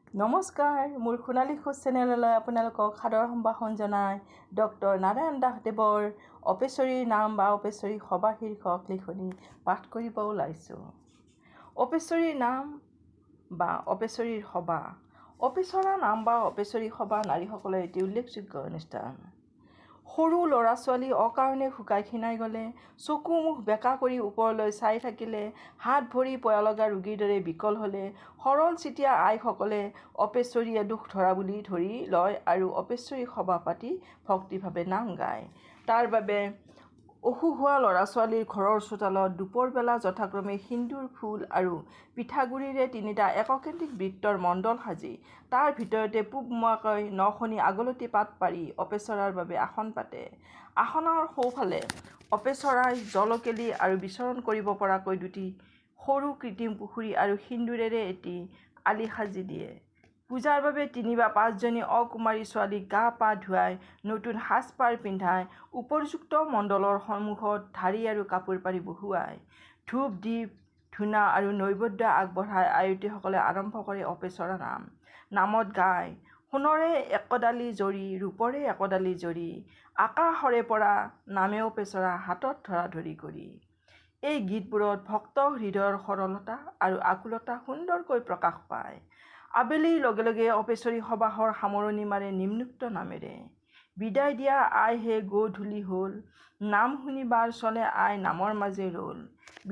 নমস্কাৰ, মোৰ সোণালী খোজ চেনেললৈ আপোনালোকক সাদৰ সম্ভাষণ জনাই ডক্টৰ নাৰায়ণ দাসদেৱৰ অপেশ্বৰীৰ নাম বা অপেশ্বৰী সভা শীৰ্ষক লিখনি পাঠ কৰিব ওলাইছোঁ। অপেশ্বৰীৰ নাম বা অপেশ্বৰীৰ সভা। অপেচৰা নাম বা অপেশ্বৰী সভা নাৰীসকলৰ এটি উল্লেখযোগ্য অনুষ্ঠান। সৰু ল'ৰা ছোৱালী অকাৰণে শুকাই ক্ষীণাই গ'লে, চকু মুখ বেকা কৰি ওপৰলৈ চাই থাকিলে, হাত ভৰি পয়ালগা ৰোগীৰ দৰে বিকল হ'লে, সৰল চিতীয়া আইসকলে অপেশ্বৰীয়ে দুখ ধৰা বুলি ধৰি লয় আৰু অপেশ্বৰী সভা পাতি ভক্তিভাৱে নাম গায়। তাৰ বাবে অসুখ হোৱা ল'ৰা ছোৱালীৰ ঘৰৰ চোতালত দুপৰবেলা যথাক্ৰমে সিন্দুৰ ফুল আৰু পিঠাগুড়িৰে ৩টা এককেন্দ্ৰিক বৃত্তৰ মণ্ডল সাজি তাৰ ভিতৰতে পূবমুৱাকৈ ৯খনি আগলতি পাত পাৰি অপেচৰাৰ বাবে আসন পাতে। আসনৰ সোঁফালে অপেচৰাই জলকেলি আৰু বিচৰণ কৰিব পৰাকৈ দুটি সৰু কৃত্ৰিম পুখুৰী আৰু সিন্দুৰেৰে এটি আলি সাজি দিয়ে। পূজাৰ বাবে ৩ বা ৫ জনী অকুমাৰী ছোৱালীক গা পা ধুৱাই নতুন সাজ-পাৰ পিন্ধাই উপযুক্ত মণ্ডলৰ সন্মুখত ঢাৰি আৰু কাপোৰ পাৰি বহুৱায়। ধূপ দীপ ধূনা আৰু নৈবেদ্য আগবঢ়াই আয়তীসকলে আৰম্ভ কৰে অপেচৰা নাম। নামত গায়: সোণৰে একডালি জৰী, ৰূপৰে একডালি জৰী, আকাশৰে পৰা নামে অপেচৰা, হাতত ধৰা ধৰি কৰি। এই গীতবোৰত ভক্ত হৃদয়ৰ সৰলতা আৰু আকুলতা সুন্দৰকৈ প্ৰকাশ পায়। আবেলিৰ লগে লগে অপেশ্বৰী সবাহৰ সামৰণি মাৰে নিম্নোক্ত নামেৰে: বিদায় দিয়া আই হে গধূলি হ'ল, নাম শুনিবাৰ চলে আই নামৰ মাজে ৰ'ল।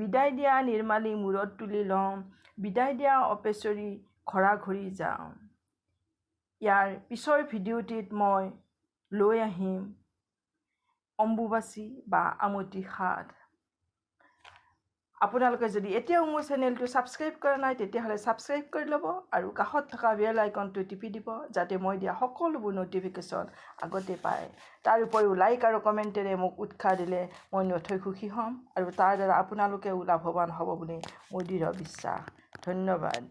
বিদায় দিয়া নিৰ্মালী মূৰত তুলি লওঁ, বিদায় দিয়া অপেশ্বৰী ঘৰা ঘৰি যাওঁ। ইয়াৰ পিছৰ ভিডিঅ'টিত মই লৈ আহিম অম্বুবাচী বা আমতি ঘাট। আপোনালোকে যদি এতিয়াও মোৰ চেনেলটো ছাবস্ক্ৰাইব কৰা নাই তেতিয়াহ'লে ছাবস্ক্ৰাইব কৰি ল'ব আৰু কাষত থকা বেল আইকনটো টিপি দিব, যাতে মই দিয়া সকলোবোৰ ন'টিফিকেশ্যন আগতে পায়। তাৰ উপৰিও লাইক আৰু কমেণ্টেৰে মোক উৎসাহ দিলে মই নথৈ সুখী হ'ম আৰু তাৰ দ্বাৰা আপোনালোকেও লাভৱান হ'ব বুলি মোৰ দৃঢ় বিশ্বাস। ধন্যবাদ।